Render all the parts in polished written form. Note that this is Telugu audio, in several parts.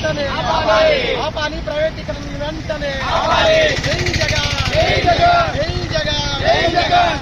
వెంటనే ఆపాలి ప్రైవేటీకరణ వెంటనే జై జగన్ జై జగన్ జై జగన్.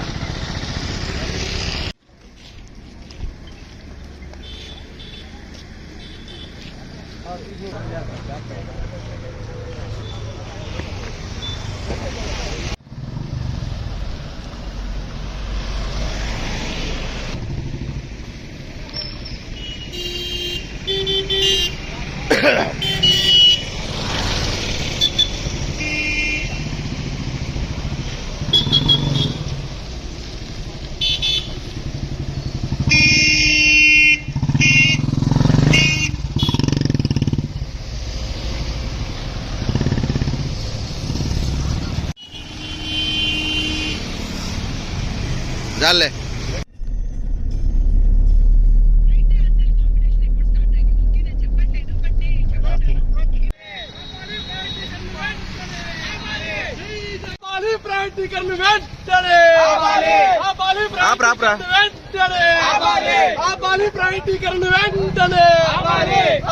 जाले ప్రైవేటీకరణ వెంటనే ఆపాలి ప్రైవేటీకరణ వెంటనే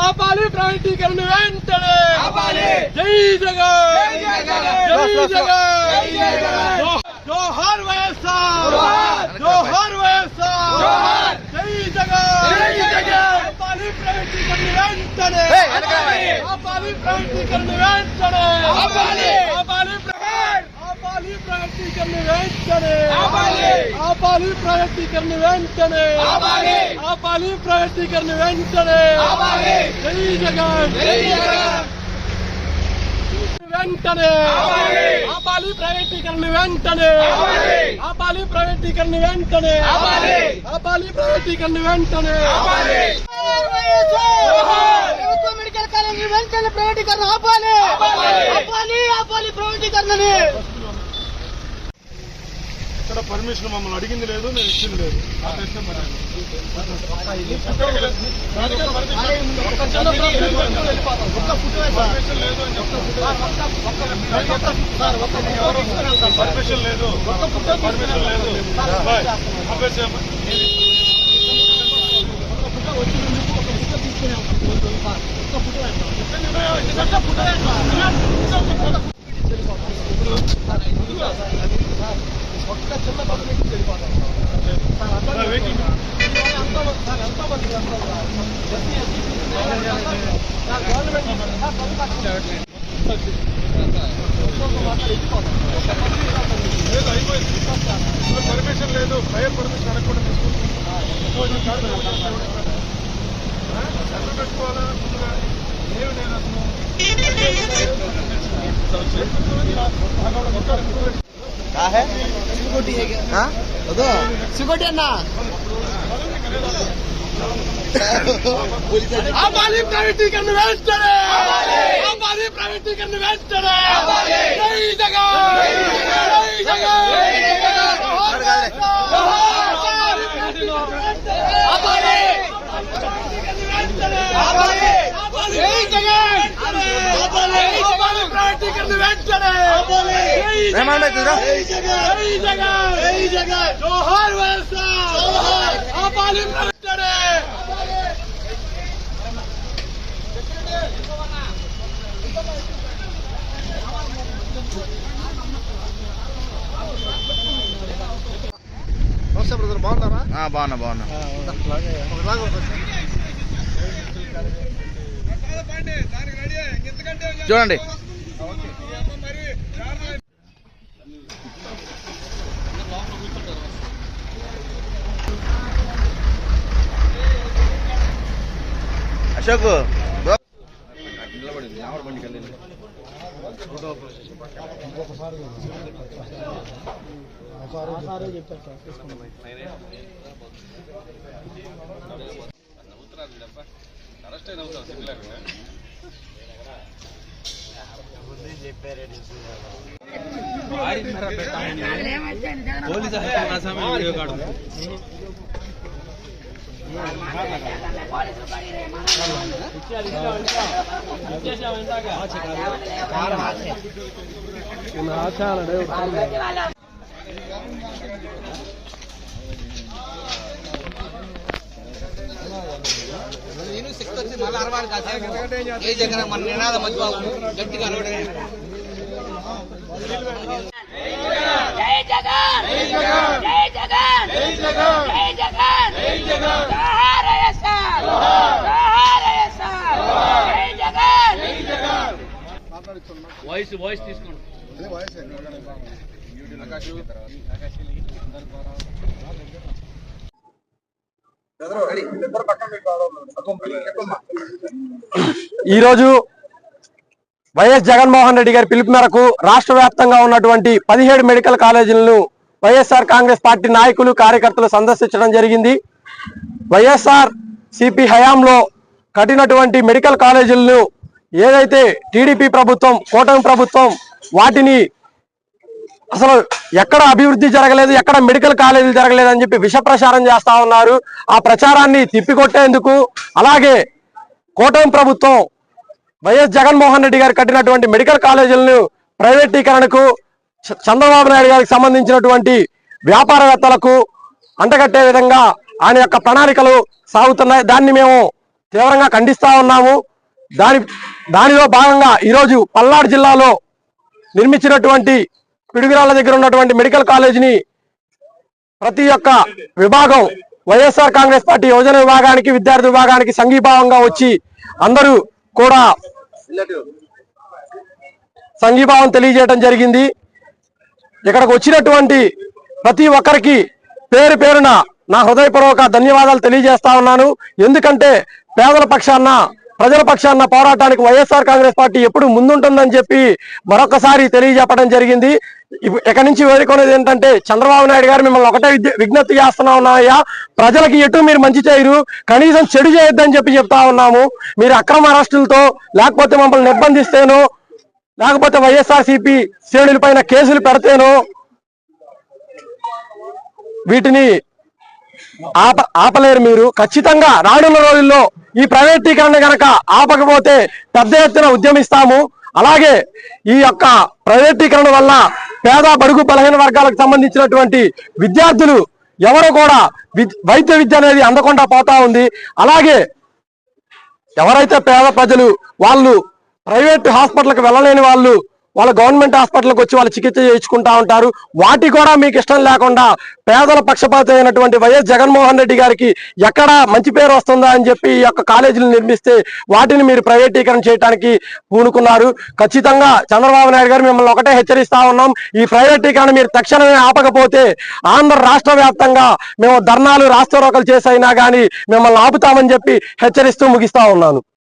ఆపాలి ప్రైవేటీకరణ వెంటనే జై జగన్ జై జగన్. జోహార్ వైఎస్ఆర్ జోహార్ వైఎస్ఆర్ జై జగన్. ఆపాలి ప్రైవేటీకరణ వెంటనే ఆపాలి ప్రైవేటీకరణ వెంటనే ఆపాలి ప్రైవేటీకరణ వెంటనే ఆపాలి ప్రైవేటీకరణ వెంటనే ఆపాలి ప్రైవేటీకరణ వెంటనే జై జగన్ వెంటనే ఆపాలి ప్రైవేటీకరణ వెంటనే ఆపాలి ప్రైవేటీకరణ వెంటనే ఆపాలి ప్రైవేటీకరణ వెంటనే. ప్రభుత్వ మెడికల్ కాలేజీ వెంటనే ప్రైవేటీకరణ ఆపాలి ఆపాలి ఆపాలి ప్రైవేటీకరణని. ఇక్కడ పర్మిషన్ మమ్మల్ని అడిగింది లేదు, నేను ఇచ్చింది లేదు. పర్మిషన్ లేదు ఒక్క చిన్న పర్మిషన్ వెళ్ళిపోతాం పర్మిషన్ లేదు, ఫైర్ పర్మిషన్ అడగకుండా తీసుకుంటున్నాను పెట్టుకోవాలా నేను सिक्योरिटी अन्ना आपाली प्राइवेटीकरण वेंटने आपाली प्राइवेटीकरण वेंटने जय जगन जय जगन आपाली प्राइवेटीकरण वेंटने जोहार వైఎస్ఆర్ ఆపాలి వెంటనే. నమస్తే బ్రదర్, బాగున్నారా? బాగున్నా. చూడండి అశోక్ శక్తి వచ్చి మళ్ళీ అరవాలి కాదు ఏ జగన్ మన నినాదం మధ్యబాబు గట్టిగా అరవడం జై జగన్ జై జగన్ జై జగన్ జై జగన్ జై జగన్ జై జగన్ జోహార్ వైఎస్ఆర్ జోహార్ వైఎస్ఆర్ జై జగన్ జై జగన్ వాయిస్ తీసుకోండి. ఈరోజు వైఎస్ జగన్మోహన్ రెడ్డి గారి పిలుపు మేరకు రాష్ట్ర వ్యాప్తంగా ఉన్నటువంటి 17 మెడికల్ కాలేజీలను వైఎస్ఆర్ కాంగ్రెస్ పార్టీ నాయకులు కార్యకర్తలు సందర్శించడం జరిగింది. వైఎస్ఆర్ సిపి హయాంలో కట్టినటువంటి మెడికల్ కాలేజీలను ఏదైతే టీడీపీ ప్రభుత్వం కూటమి ప్రభుత్వం వాటిని అసలు ఎక్కడ అభివృద్ధి జరగలేదు, ఎక్కడ మెడికల్ కాలేజీలు జరగలేదు అని చెప్పి విష ప్రచారం చేస్తా ఉన్నారు. ఆ ప్రచారాన్ని తిప్పికొట్టేందుకు అలాగే కూటమి ప్రభుత్వం వైఎస్ జగన్మోహన్ రెడ్డి గారు కట్టినటువంటి మెడికల్ కాలేజీలను ప్రైవేటీకరణకు చంద్రబాబు నాయుడు గారికి సంబంధించినటువంటి వ్యాపారవేత్తలకు అంటగట్టే విధంగా ఆయన యొక్క ప్రణాళికలు సాగుతున్నాయి. దాన్ని మేము తీవ్రంగా ఖండిస్తా ఉన్నాము. దానిలో భాగంగా ఈరోజు పల్నాడు జిల్లాలో నిర్మించినటువంటి పిడుగురాళ్ల దగ్గర ఉన్నటువంటి మెడికల్ కాలేజీని ప్రతి ఒక్క విభాగం వైఎస్ఆర్ కాంగ్రెస్ పార్టీ యువజన విభాగానికి విద్యార్థి విభాగానికి సంఘీభావంగా వచ్చి అందరూ కూడా సంఘీభావం తెలియజేయడం జరిగింది. ఇక్కడికి వచ్చినటువంటి ప్రతి ఒక్కరికి పేరు పేరున నా హృదయపూర్వక ధన్యవాదాలు తెలియజేస్తా ఉన్నాను. ఎందుకంటే పేదల పక్షాన ప్రజల పక్షాన పోరాటానికి వైఎస్ఆర్ కాంగ్రెస్ పార్టీ ఎప్పుడు ముందుంటుందని చెప్పి మరొకసారి తెలియజెప్పడం జరిగింది. ఇక్కడి నుంచి వేడుకునేది ఏంటంటే చంద్రబాబు నాయుడు గారు మిమ్మల్ని ఒకటే విజ్ఞప్తి చేస్తున్నా ఉన్నాయా, ప్రజలకి ఎటు మీరు మంచి చేయరు, కనీసం చెడు చేయొద్దని చెప్పి చెప్తా ఉన్నాము. మీరు అక్రమ అరెస్టులతో లేకపోతే మమ్మల్ని నిర్బంధిస్తేనో లేకపోతే వైఎస్ఆర్సీపీ శ్రేణుల పైన కేసులు పెడితేనో వీటిని ఆపలేరు. మీరు ఖచ్చితంగా రానున్న రోజుల్లో ఈ ప్రైవేటీకరణ గనక ఆపకపోతే పెద్ద ఎత్తున ఉద్యమిస్తాము. అలాగే ఈ యొక్క ప్రైవేటీకరణ వల్ల పేద బడుగు బలహీన వర్గాలకు సంబంధించినటువంటి విద్యార్థులు ఎవరు కూడా వైద్య విద్య అనేది అందకుండా పోతా ఉంది. అలాగే ఎవరైతే పేద ప్రజలు వాళ్ళు ప్రైవేట్ హాస్పిటల్కి వెళ్ళలేని వాళ్ళు గవర్నమెంట్ హాస్పిటల్కి వచ్చి వాళ్ళు చికిత్స చేయించుకుంటా ఉంటారు. వాటి కూడా మీకు ఇష్టం లేకుండా పేదల పక్షపాతి అయినటువంటి వైఎస్ జగన్మోహన్ రెడ్డి గారికి ఎక్కడ మంచి పేరు వస్తుందా అని చెప్పి ఈ యొక్క కాలేజీలు నిర్మిస్తే వాటిని మీరు ప్రైవేటీకరణ చేయడానికి పూనుకున్నారు. ఖచ్చితంగా చంద్రబాబు నాయుడు గారు మిమ్మల్ని ఒకటే హెచ్చరిస్తా ఉన్నాం, ఈ ప్రైవేటీకరణ మీరు తక్షణమే ఆపకపోతే ఆంధ్ర రాష్ట్ర వ్యాప్తంగా మేము ధర్నాలు రాస్తారోకలు చేసైనా కానీ మిమ్మల్ని ఆపుతామని చెప్పి హెచ్చరిస్తూ ముగిస్తా ఉన్నాను.